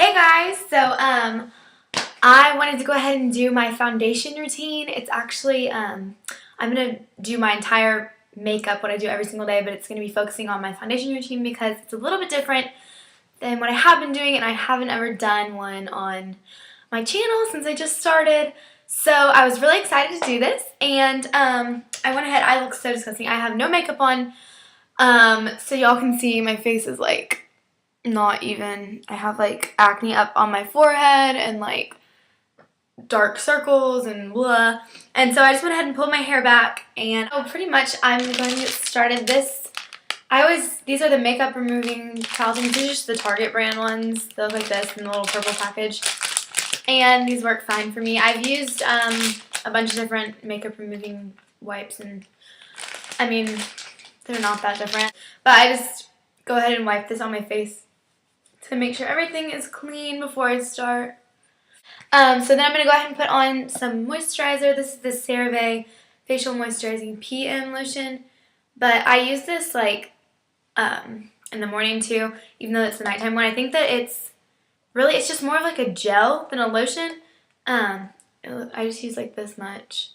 Hey guys, so I wanted to go ahead and do my foundation routine. It's actually I'm gonna do my entire makeup, what I do every single day, but it's gonna be focusing on my foundation routine because it's a little bit different than what I have been doing, and I haven't ever done one on my channel since I just started. So I was really excited to do this, and I went ahead. I look so disgusting. I have no makeup on, so y'all can see my face is like not even. I have like acne up on my forehead and like dark circles and blah. And so I just went ahead and pulled my hair back, and pretty much I'm going to get started. These are the makeup removing towels, and these are just the Target brand ones. They look like this in the little purple package, and these work fine for me. I've used a bunch of different makeup removing wipes, and I mean, they're not that different, but I just go ahead and wipe this on my face to make sure everything is clean before I start. So then I'm going to go ahead and put on some moisturizer. This is the CeraVe Facial Moisturizing PM Lotion. But I use this like in the morning too, even though it's the nighttime one. I think that it's just more of like a gel than a lotion. I just use like this much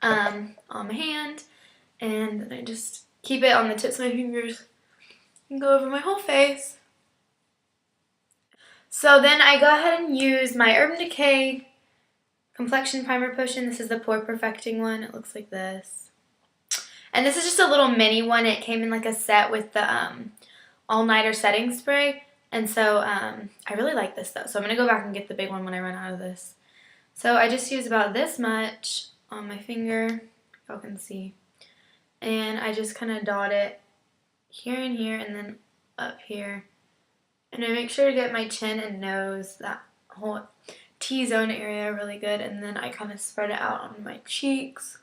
on my hand, and then I just keep it on the tips of my fingers and go over my whole face. So then I go ahead and use my Urban Decay Complexion Primer Potion. This is the Pore Perfecting one. It looks like this. And this is just a little mini one. It came in like a set with the all-nighter setting spray. And so I really like this though. So I'm going to go back and get the big one when I run out of this. So I just use about this much on my finger. Y'all can see. And I just kind of dot it here and here and then up here. And I make sure to get my chin and nose, that whole T-zone area really good. And then I kind of spread it out on my cheeks.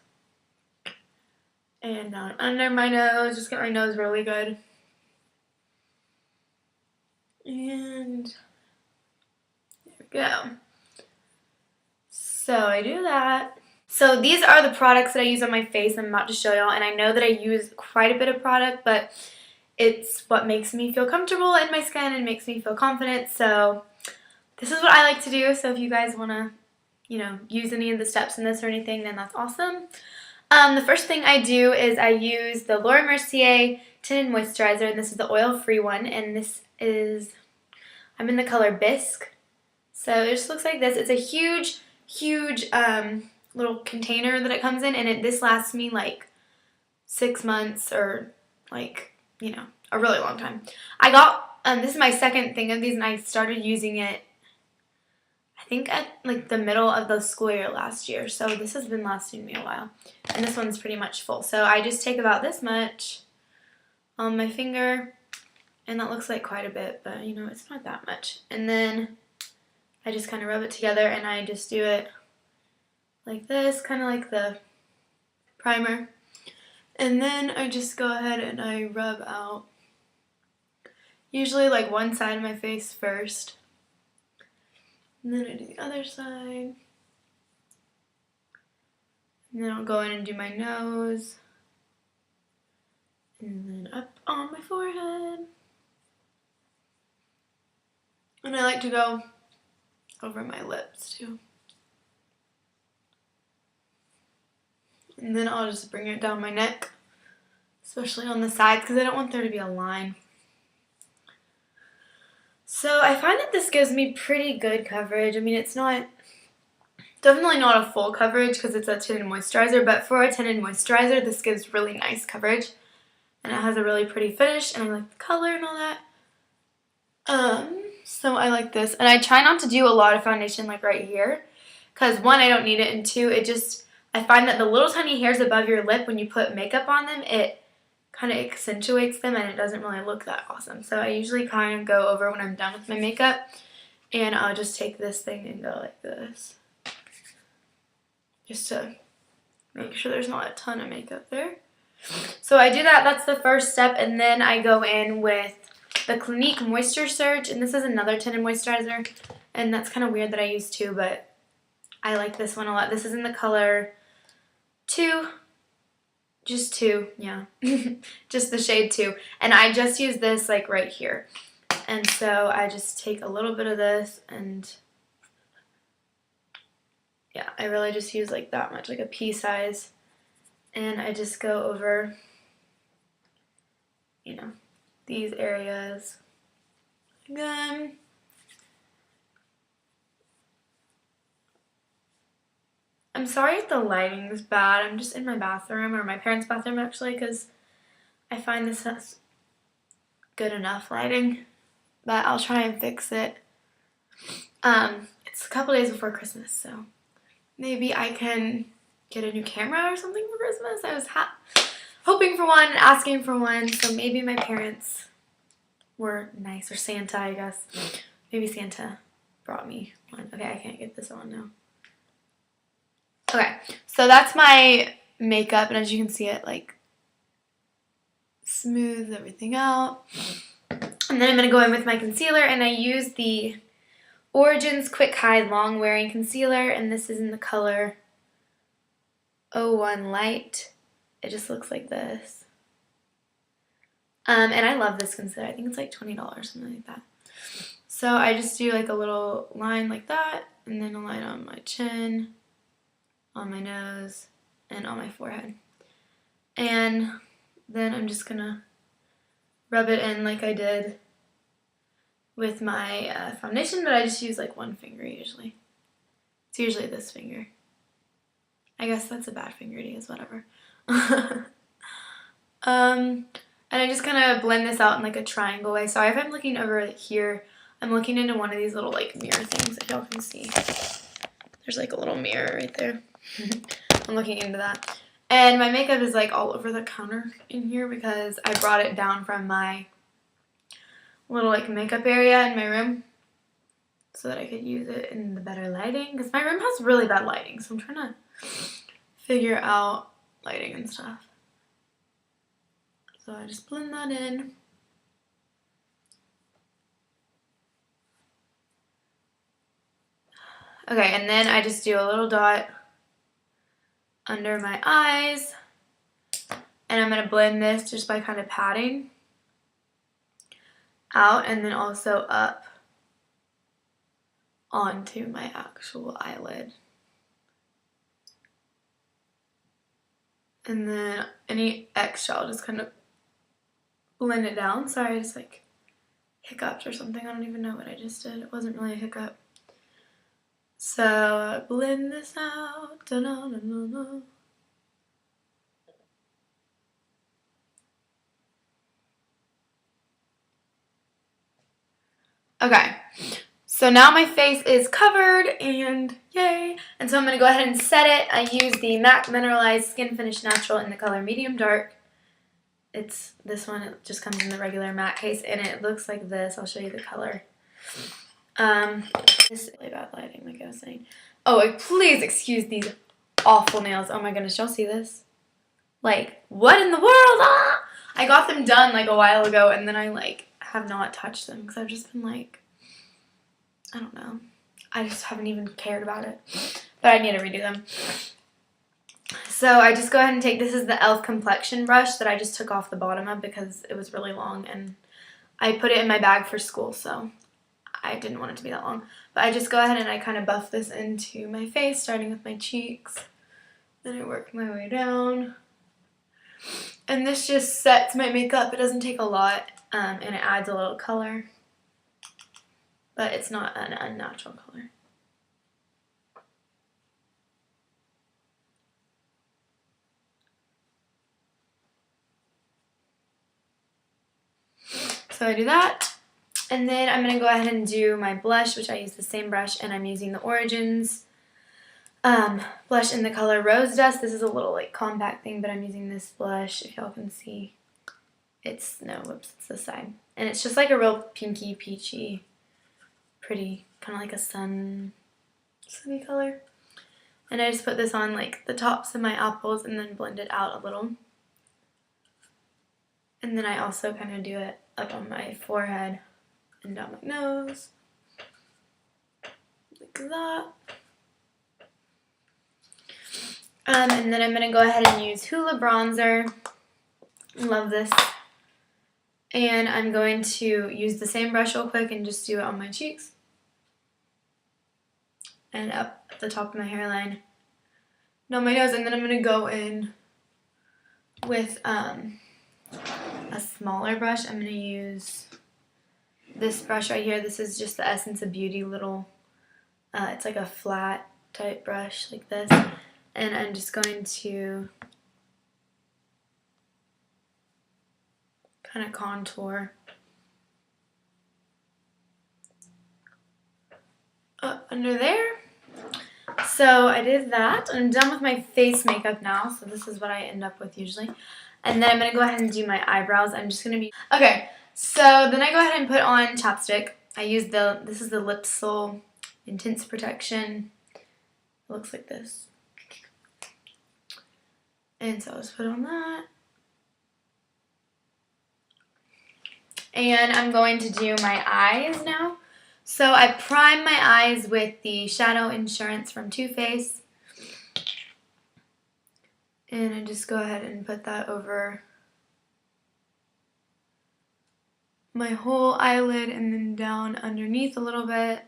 And down under my nose, just get my nose really good. And there we go. So I do that. So these are the products that I use on my face I'm about to show y'all. And I know that I use quite a bit of product, but it's what makes me feel comfortable in my skin and makes me feel confident. So this is what I like to do. So if you guys want to, use any of the steps in this or anything, then that's awesome. The first thing I do is I use the Laura Mercier Tinted Moisturizer, and this is the oil-free one, and this is, I'm in the color Bisque. So it just looks like this. It's a huge, huge little container that it comes in, and this lasts me like 6 months or like, a really long time. I got, this is my second thing of these, and I started using it, I think at like the middle of the school year last year. So this has been lasting me a while. And this one's pretty much full. So I just take about this much on my finger, and that looks like quite a bit, but it's not that much. And then I just kind of rub it together, and I just do it like this, kind of like the primer. And then I just go ahead and I rub out usually like one side of my face first. And then I do the other side. And then I'll go in and do my nose. And then up on my forehead. And I like to go over my lips too. And then I'll just bring it down my neck, especially on the sides, because I don't want there to be a line. So I find that this gives me pretty good coverage. I mean, it's definitely not a full coverage because it's a tinted moisturizer, but for a tinted moisturizer, this gives really nice coverage. And it has a really pretty finish, and I like the color and all that. So I like this. And I try not to do a lot of foundation like right here, because one, I don't need it, and two, I find that the little tiny hairs above your lip, when you put makeup on them, it kind of accentuates them, and it doesn't really look that awesome. So I usually kind of go over when I'm done with my makeup, and I'll just take this thing and go like this, just to make sure there's not a ton of makeup there. So I do that. That's the first step, and then I go in with the Clinique Moisture Surge, and this is another tinted moisturizer, and that's kind of weird that I use two, but I like this one a lot. This is in the color 2. Just 2, yeah. Just the shade 2. And I just use this like right here. And so I just take a little bit of this and yeah, I really just use like that much, like a pea size. And I just go over, you know, these areas. Again. I'm sorry if the lighting's bad. I'm just in my bathroom, or my parents' bathroom actually, because I find this is good enough lighting. But I'll try and fix it. It's a couple days before Christmas, so maybe I can get a new camera or something for Christmas. I was hoping for one, asking for one, so maybe my parents were nice, or Santa, I guess. Maybe Santa brought me one. Okay, I can't get this on now. Okay, so that's my makeup, and as you can see, it like smooths everything out. And then I'm going to go in with my concealer, and I use the Origins Quick Hide Long Wearing Concealer, and this is in the color 01 Light. It just looks like this. And I love this concealer. I think it's like $20, something like that. So I just do like a little line like that, and then a line on my chin, on my nose, and on my forehead. And then I'm just gonna rub it in like I did with my foundation, but I just use like one finger usually. It's usually this finger. I guess that's a bad finger to use, whatever. And I just kind of blend this out in like a triangle way. Sorry if I'm looking over here. I'm looking into one of these little like mirror things, if y'all can see. There's like a little mirror right there. I'm looking into that. And my makeup is like all over the counter in here because I brought it down from my little like makeup area in my room so that I could use it in the better lighting, because my room has really bad lighting, so I'm trying to figure out lighting and stuff. So I just blend that in. Okay, and then I just do a little dot under my eyes, and I'm going to blend this just by kind of patting out and then also up onto my actual eyelid. And then any extra, I'll just kind of blend it down. Sorry, I just like hiccuped or something. I don't even know what I just did. It wasn't really a hiccup. So blend this out. Da-da-da-da-da. Okay, so now my face is covered, and yay! And so I'm going to go ahead and set it. I use the MAC Mineralized Skin Finish Natural in the color Medium Dark. It's this one. It just comes in the regular matte case, and it looks like this. I'll show you the color. This is really bad lighting, like I was saying. Oh, please excuse these awful nails. Oh my goodness, y'all see this? Like, what in the world? Ah! I got them done like a while ago, and then I like have not touched them because I've just been like, I don't know. I just haven't even cared about it. But I need to redo them. So I just go ahead and take, this is the e.l.f. complexion brush that I just took off the bottom of because it was really long, and I put it in my bag for school, so I didn't want it to be that long. But I just go ahead and I kind of buff this into my face, starting with my cheeks. Then I work my way down. And this just sets my makeup. It doesn't take a lot, and it adds a little color. But it's not an unnatural color. So I do that. And then I'm going to go ahead and do my blush, which I use the same brush, and I'm using the Origins blush in the color Rose Dust. This is a little like compact thing, but I'm using this blush, if y'all can see. It's this side. And it's just like a real pinky, peachy, pretty, kind of like a sunny color. And I just put this on like the tops of my apples and then blend it out a little. And then I also kind of do it up on my forehead and down my nose. Like that. And then I'm going to go ahead and use Hoola bronzer. Love this. And I'm going to use the same brush real quick and just do it on my cheeks and up at the top of my hairline and on my nose. And then I'm going to go in with a smaller brush. I'm going to use this brush right here. This is just the Essence of Beauty little, it's like a flat type brush like this. And I'm just going to kind of contour up under there. So I did that. I'm done with my face makeup now. So this is what I end up with usually. And then I'm going to go ahead and do my eyebrows. I'm just going to be... Okay, so then I go ahead and put on chapstick. I use this is the Lypsyl Intense Protection. It looks like this. And so I'll just put on that. And I'm going to do my eyes now. So I prime my eyes with the Shadow Insurance from Too Faced. And I just go ahead and put that over my whole eyelid and then down underneath a little bit.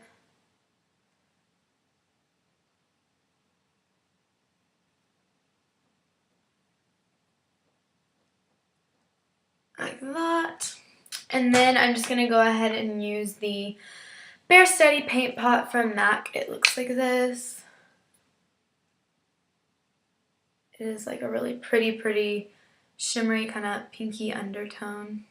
Like that. And then I'm just going to go ahead and use the Bare Steady Paint Pot from MAC. It looks like this. It is like a really pretty shimmery kind of pinky undertone.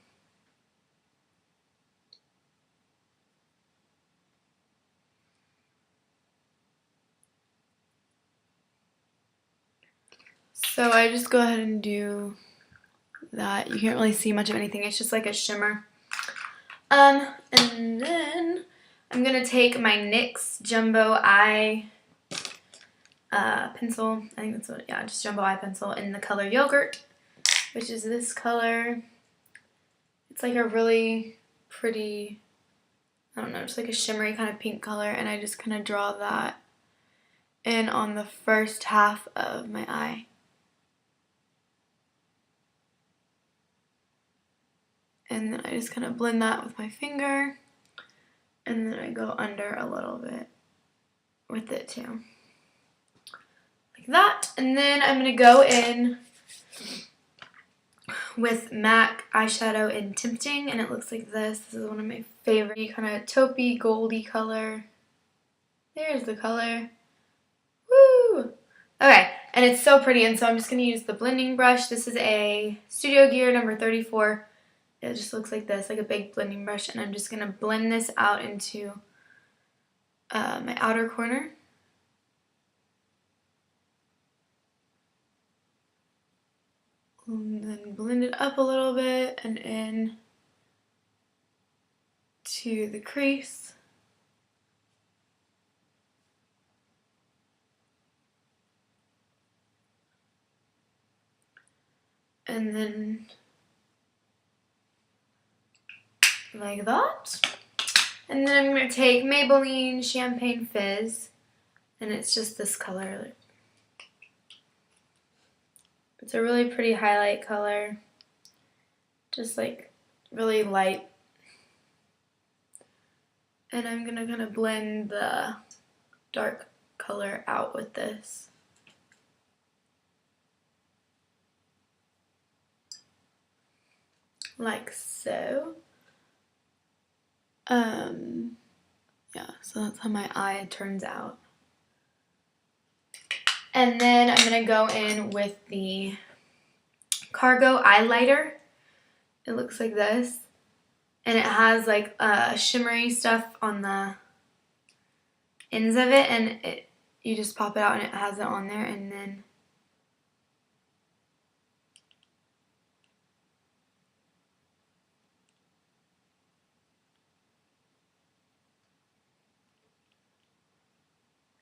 So I just go ahead and do that. You can't really see much of anything. It's just like a shimmer. And then I'm going to take my NYX Jumbo Eye pencil. I think that's what, yeah, just Jumbo Eye pencil in the color Yogurt, which is this color. It's like a really pretty, I don't know, just like a shimmery kind of pink color. And I just kind of draw that in on the first half of my eye. And then I just kind of blend that with my finger. And then I go under a little bit with it too. Like that. And then I'm going to go in with MAC eyeshadow in Tempting. And it looks like this. This is one of my favorite kind of taupey, goldy color. There's the color. Woo! Okay. And it's so pretty. And so I'm just going to use the blending brush. This is a Studio Gear number 34. It just looks like this, like a big blending brush, and I'm just going to blend this out into my outer corner. And then blend it up a little bit and in to the crease. And then like that. And then I'm going to take Maybelline Champagne Fizz, and it's just this color. It's a really pretty highlight color, just like really light. And I'm going to kind of blend the dark color out with this. Like so. Yeah, so that's how my eye turns out. And then I'm going to go in with the Cargo Eyelighter. It looks like this. And it has like shimmery stuff on the ends of it. And you just pop it out and it has it on there. And then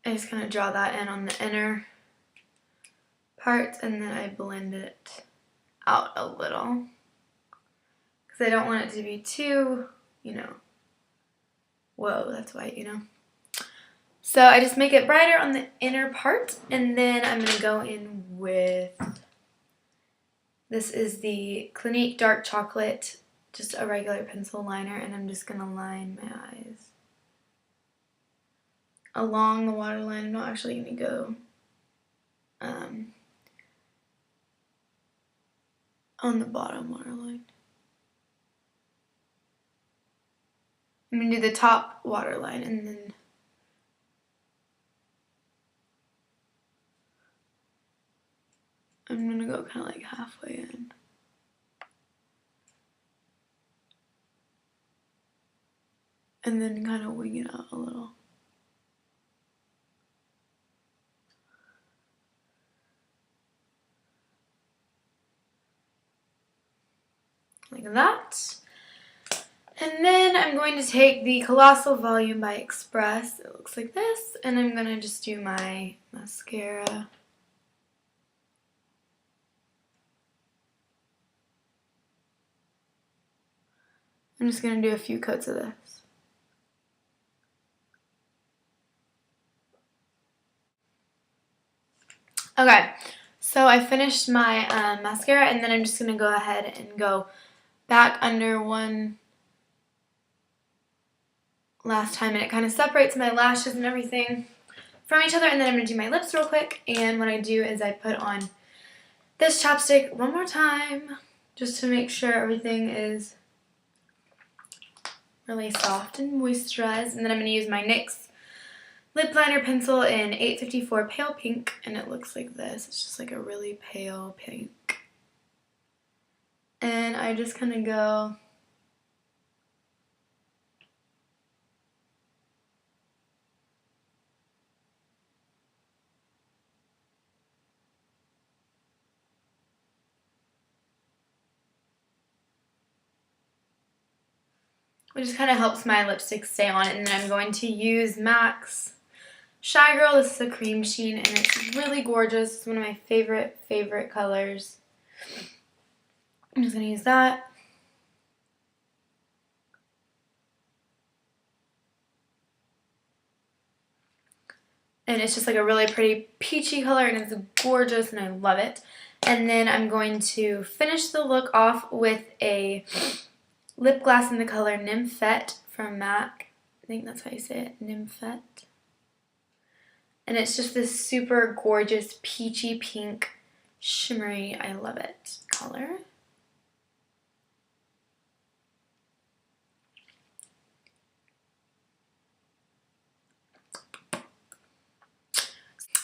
I just kind of draw that in on the inner part, and then I blend it out a little because I don't want it to be too, you know, whoa, that's white, you know. So I just make it brighter on the inner part, and then I'm going to go in with, this is the Clinique Dark Chocolate just a regular pencil liner, and I'm just going to line my eyes along the waterline. I'm not actually going to go on the bottom waterline. I'm going to do the top waterline, and then I'm going to go kind of like halfway in. And then kind of wing it out a little. Like that. And then I'm going to take the Colossal Volume by Express. It looks like this. And I'm going to just do my mascara. I'm just going to do a few coats of this. Okay, so I finished my mascara, and then I'm just going to go ahead and go back under one last time, and it kind of separates my lashes and everything from each other. And then I'm going to do my lips real quick, and what I do is I put on this chapstick one more time just to make sure everything is really soft and moisturized. And then I'm going to use my NYX lip liner pencil in 854 Pale Pink, and it looks like this. It's just like a really pale pink. And I just kind of go which just kind of helps my lipstick stay on. And then I'm going to use MAC's Shy Girl. This is a cream sheen, and it's really gorgeous. It's one of my favorite colors. I'm just going to use that. And it's just like a really pretty peachy color, and it's gorgeous, and I love it. And then I'm going to finish the look off with a lip gloss in the color Nymphette from MAC. I think that's how you say it, Nymphette. And it's just this super gorgeous peachy pink, shimmery, I love it color.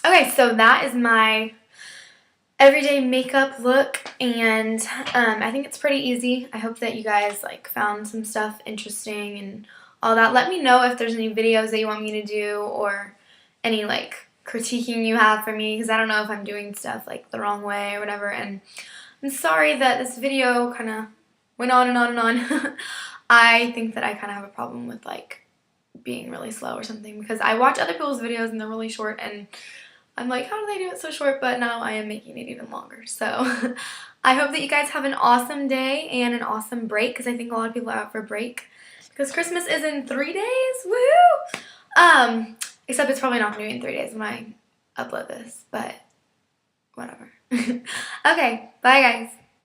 Okay, so that is my everyday makeup look, and I think it's pretty easy. I hope that you guys like found some stuff interesting and all that. Let me know if there's any videos that you want me to do, or any like critiquing you have for me, because I don't know if I'm doing stuff like the wrong way or whatever. And I'm sorry that this video kind of went on and on and on. I think that I kind of have a problem with like being really slow or something, because I watch other people's videos and they're really short, and I'm like, how do they do it so short? But now I am making it even longer. So I hope that you guys have an awesome day and an awesome break, because I think a lot of people are out for a break because Christmas is in 3 days. Woohoo! Except it's probably not going to be in 3 days when I upload this, but whatever. Okay, bye guys.